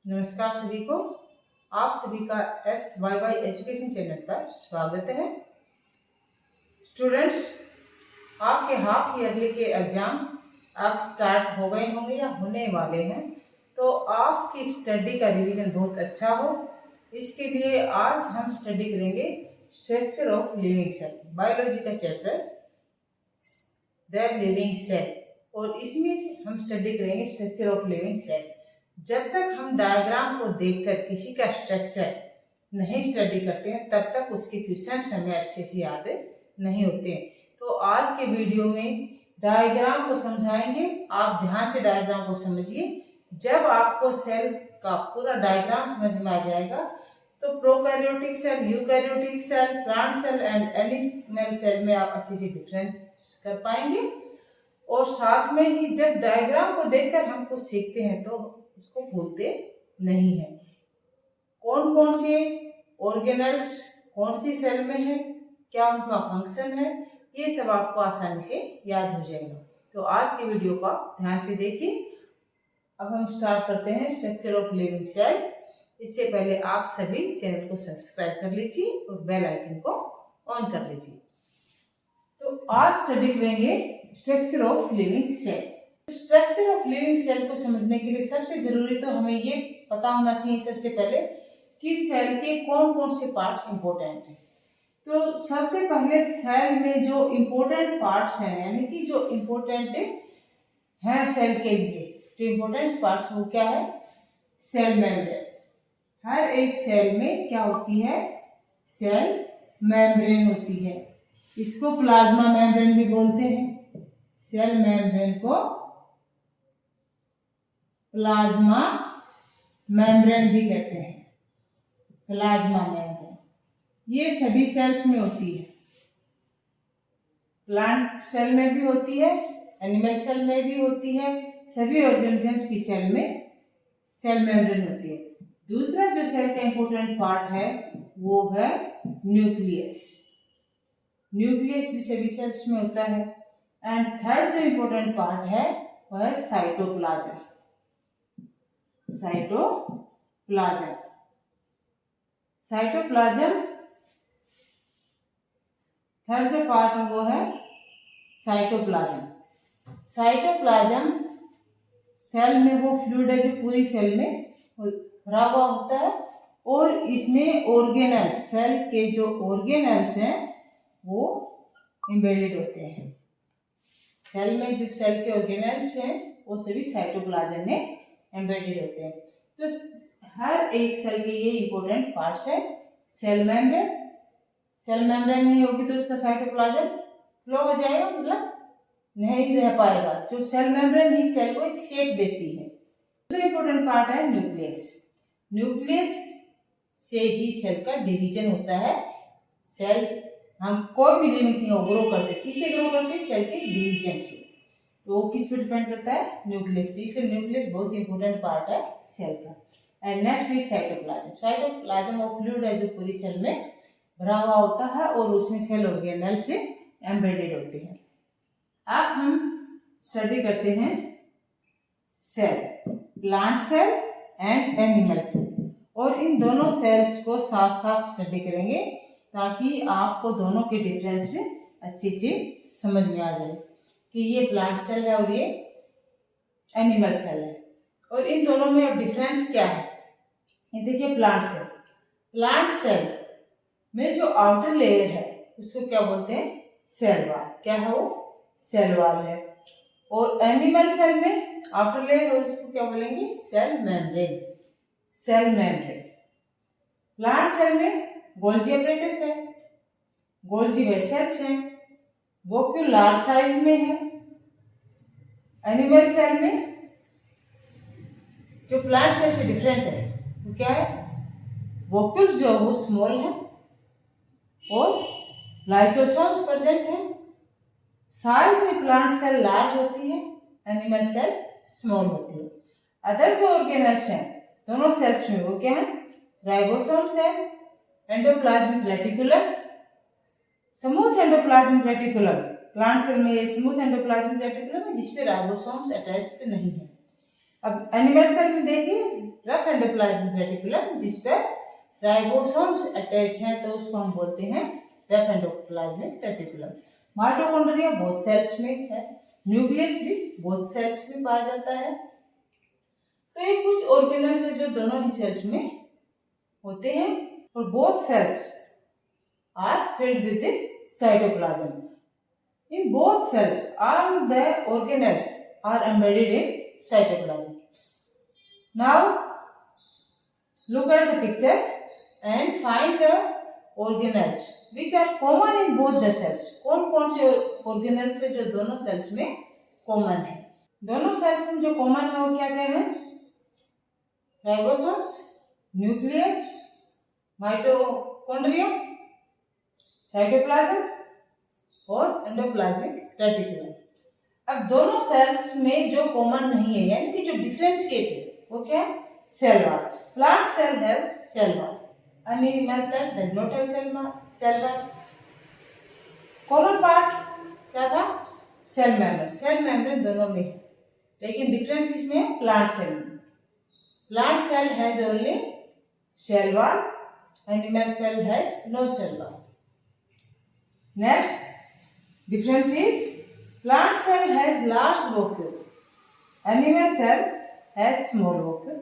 नमस्कार सभी को। आप सभी का SYY एजुकेशन चैनल पर स्वागत है। स्टूडेंट्स, आपके हाफ ईयरली के एग्ज़ाम अब स्टार्ट हो गए होंगे या होने वाले हैं, तो आपकी स्टडी का रिवीजन बहुत अच्छा हो, इसके लिए आज हम स्टडी करेंगे structure of living cell, biology का चैप्टर द लिविंग सेल। और इसमें हम स्टडी करेंगे स्ट्रक्चर ऑफ लिविंग सेल। जब तक हम डायग्राम को देखकर किसी का स्ट्रक्चर नहीं स्टडी करते हैं तब तक उसके क्वेश्चंस हमें अच्छे से याद नहीं होते। तो आज के वीडियो में डायग्राम को समझाएंगे, आप ध्यान से डायग्राम को समझिए। जब आपको सेल का पूरा डायग्राम समझ में आ जाएगा तो prokaryotic cell, eukaryotic cell, plant cell and animal cell में आप अच्छे से डिफरेंस कर पाएंगे। और साथ में ही जब डायग्राम को देखकर हम कुछ सीखते हैं तो उसको भूलते नहीं है। कौन कौन से ऑर्गेनल्स कौन सी सेल में है, क्या उनका फंक्शन है, ये सब आपको आसानी से याद हो जाएगा। तो आज के वीडियो को आप ध्यान से देखिए। अब हम स्टार्ट करते हैं स्ट्रक्चर ऑफ लिविंग सेल। इससे पहले आप सभी चैनल को सब्सक्राइब कर लीजिए और बेल आइकन को ऑन कर लीजिए। तो आज स्टडी करेंगे structure of living cell. Structure of living cell को समझने के लिए सबसे जरूरी तो हमें ये पता होना चाहिए सबसे पहले कि सेल के कौन कौन से पार्ट्स इंपॉर्टेंट हैं। तो सबसे पहले सेल में जो इंपॉर्टेंट पार्ट्स हैं, यानी कि जो इंपॉर्टेंट है सेल के लिए, जो इंपॉर्टेंट पार्ट्स वो क्या है? Cell membrane. हर एक सेल में क्या होती है? सेल मेम्ब्रेन होती है। इसको प्लाज्मा मेम्ब्रेन भी बोलते हैं। सेल मेम्ब्रेन को प्लाज्मा मेम्ब्रेन भी कहते हैं। प्लाज्मा मेम्ब्रेन ये सभी सेल्स में होती है। प्लांट सेल में भी होती है, एनिमल सेल में भी होती है, सभी ऑर्गेनिजम्स की सेल में सेल मेम्ब्रेन होती है। दूसरा जो सेल का इंपॉर्टेंट पार्ट है वो है न्यूक्लियस। न्यूक्लियस भी सभी सेल्स में होता है। एंड थर्ड जो इंपॉर्टेंट पार्ट है वह है साइटोप्लाज्म। साइटोप्लाज्म थर्ड जो पार्ट है वो है साइटोप्लाज्म। साइटोप्लाज्म सेल में वो फ्लूइड है जो पूरी सेल में भरा हुआ होता है और इसमें ऑर्गेनल्स, सेल के जो ऑर्गेनल्स हैं वो एम्बेडेड होते हैं। सेल में जो सेल के ऑर्गेनल्स हैं वो सभी साइटोप्लाज्म में एम्बेडेड होते हैं। तो हर एक सेल के ये इंपॉर्टेंट पार्ट्स है। सेल मेम्ब्रेन नहीं होगी तो उसका साइटोप्लाज्म फ्लो हो जाएगा, मतलब नहीं रह पाएगा। जो सेल मेम्ब्रेन ही सेल को एक शेप देती है। दूसरा इंपॉर्टेंट पार्ट है न्यूक्लियस। न्यूक्लियस से ही सेल का डिवीजन होता है। सेल हम कोई भी लिविंग थिंग ग्रो करते, किससे ग्रो करते? सेल के डिवीजन से। तो वो किस पे डिपेंड करता है? न्यूक्लियस पे। इसलिए न्यूक्लियस बहुत इंपॉर्टेंट पार्ट है सेल का। And next is cytoplasm. Cytoplasm वो फ्लूइड है जो पूरी सेल में भरा हुआ होता है और उसमें सेल ऑर्गेनल से एम्बेडेड होते हैं। अब हम स्टडी करते हैं cell, plant cell and animal cell, और इन दोनों सेल्स को साथ साथ स्टडी करेंगे ताकि आपको दोनों के डिफरेंस अच्छे से समझ में आ जाए कि ये प्लांट सेल है और ये एनिमल सेल है। और इन दोनों में अब डिफरेंस क्या है? ये देखिए, प्लांट सेल में जो आउटर लेयर है उसको क्या बोलते हैं? Cell wall. क्या है वो? सेल वॉल है। और एनिमल सेल में आउटर लेयर है उसको क्या बोलेंगे? Cell membrane. प्लांट सेल में गोल्जी एपरेटस है, गोल्जी वेसल्स हैं, वोक्यूल लार्ज साइज में है। एनिमल सेल में जो प्लांट सेल से डिफरेंट है वो क्या है? वोक्यूल जो वो स्मॉल है और लाइसोसोम्स प्रेजेंट है। साइज में प्लांट सेल लार्ज होती है, एनिमल सेल स्मॉल होती है। अदर जो ऑर्गेनल्स हैं दोनों सेल्स में वो क्या है? राइबोसोम्स है, endoplasmic reticulum, smooth endoplasmic reticulum. Plant cell में ये स्मूथ एंडोप्लाज्मिक रेटिकुलम है जिसपे राइबोसोम्स अटैच्ड नहीं है। अब एनिमल सेल में देखिए रफ एंडोप्लाज्मिक रेटिकुलम जिस पर राइबोसोम्स अटैच हैं तो उसको हम बोलते हैं rough endoplasmic reticulum. Mitochondria both cells में है, न्यूक्लियस भी बोथ सेल्स में पाया जाता है। तो ये कुछ ऑर्गेनल्स है जो दोनों ही सेल्स में होते हैं और both cells are filled with the cytoplasm. In both cells, all the organelles are embedded in cytoplasm. Now, look at the picture and find the organelles which are common in both the cells. कौन-कौन से organelles है जो दोनों cells में common है? दोनों cells में जो common है वो क्या-क्या है? Ribosomes, nucleus, mitochondria, cytoplasm और एंडोप्लाज्मिक रेटिकुलम। अब दोनों सेल्स में जो कॉमन नहीं है यानी कि जो डिफरेंशिएट है वो क्या है? Cell wall. Plant cell have cell wall, animal cell does not have cell wall. Common part क्या था? सेल मेम्ब्रेन दोनों में है, लेकिन डिफरेंस इसमें है प्लांट सेल में। Plant cell has only cell wall, animal cell has no cell wall. Next difference is plant cell has large vacuole, animal cell has small vacuole.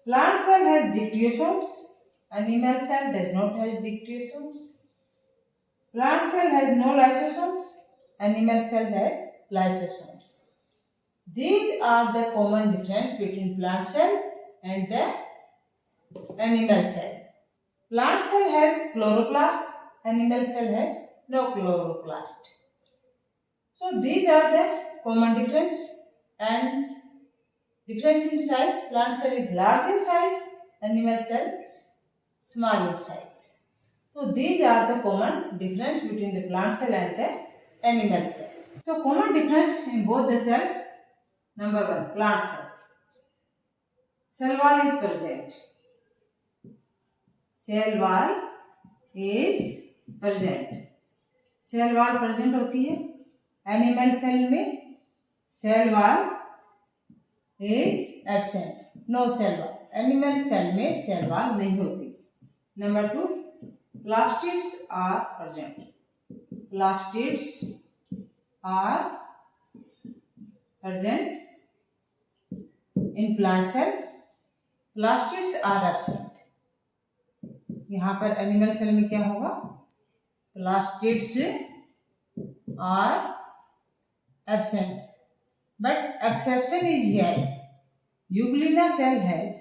Plant cell has dictyosomes, animal cell does not have dictyosomes. Plant cell has no lysosomes, animal cell has lysosomes. These are the common difference between plant cell and the animal cell. Plant cell has chloroplast, animal cell has no chloroplast. So these are the common difference and difference in size. Plant cell is large in size, animal cell is small in size. So these are the common difference between the plant cell and the animal cell. So common difference in both the cells. Number 1, plant cell. Cell wall is present. Cell wall is present. Cell wall present होती है। Animal cell में cell wall is absent, no cell wall. Animal cell में cell wall नहीं होती। Number 2, plastids are present. Plastids are present in plant cell, plastids are absent. यहाँ पर animal cell में क्या होगा? Plastids are absent, but exception is here. Euglena cell has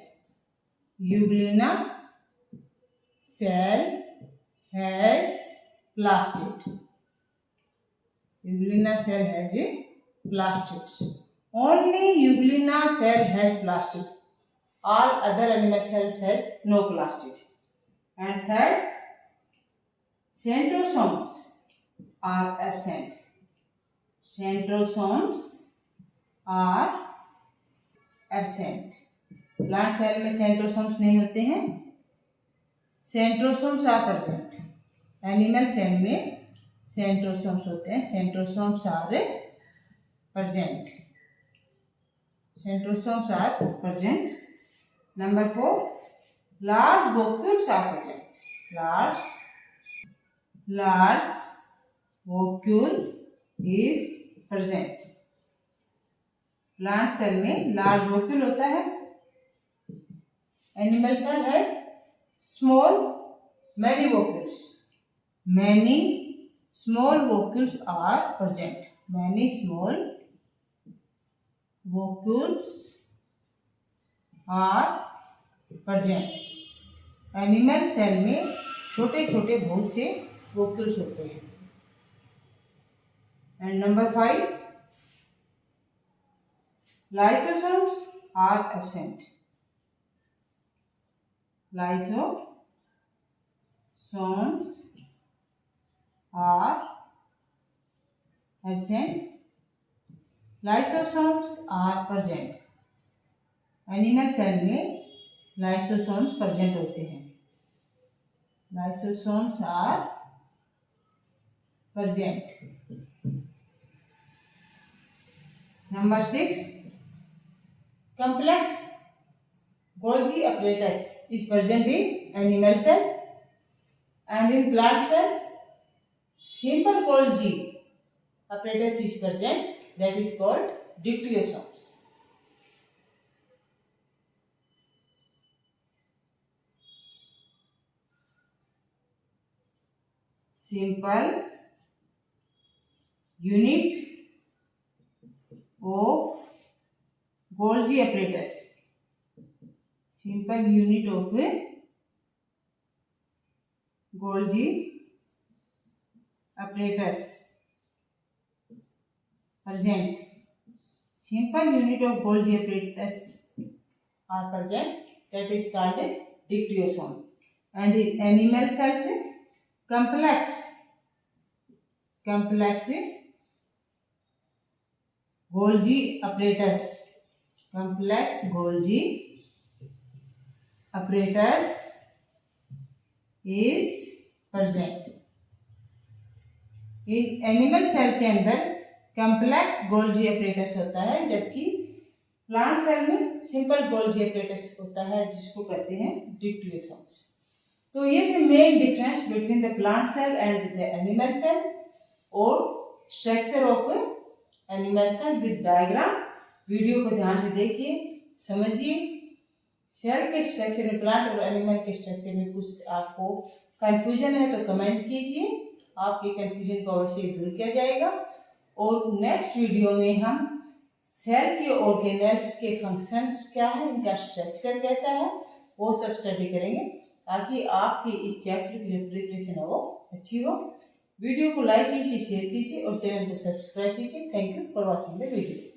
plastid. Euglena cell has a plastids. Only Euglena cell has plastid. All other animal cells has no plastid. And third, centrosomes are absent. Centrosomes are absent. Plant cell में centrosomes नहीं होते हैं, centrosomes are present. Animal cell में centrosomes होते हैं, centrosomes are present. Centrosomes are present. Number 4, large vacuoles are present. Large vacuole is present. Plant cell में large vacuole होता है। Animal cell has small many vacuoles. Many small vacuoles are present. Many small vacuoles are present. Animal cell में छोटे छोटे बहुत से vacuoles होते हैं। And number 5, lysosomes are absent. Lysosomes are absent. Lysosomes are present. Animal cell में lysosomes present होते हैं। Lysosomes are present. Number 6, complex Golgi apparatus is present in animal cell and in plant cell. Simple Golgi apparatus is present, that is called dictyosomes. Simple unit of Golgi apparatus. Simple unit of Golgi apparatus present. Simple unit of Golgi apparatus are present, that is called dictyosome. And in animal cells, complex Golgi apparatus. Complex Golgi apparatus is present. इन animal cell के अंदर complex Golgi apparatus होता है, जबकि plant cell में simple Golgi apparatus होता है, जिसको कहते हैं डिक्टियोसोम्स। तो ये the main difference between the plant cell and the animal cell और structure of animal cell with diagram. Video को ध्यान से देखिए, समझिए। सेल के स्ट्रक्चर में, प्लांट और एनिमल के स्ट्रक्चर में कुछ आपको कंफ्यूजन है तो कमेंट कीजिए, आपके कंफ्यूजन को अवश्य दूर किया जाएगा। और नेक्स्ट वीडियो में हम सेल के ऑर्गेनेल्स के फंक्शंस क्या है, इनका स्ट्रक्चर कैसा है, वो सब स्टडी करेंगे, ताकि आपकी इस चैप्टर की जो प्रिपरेशन है वो अच्छी हो। वीडियो को लाइक कीजिए, शेयर कीजिए और चैनल को सब्सक्राइब कीजिए। Thank you for watching the video.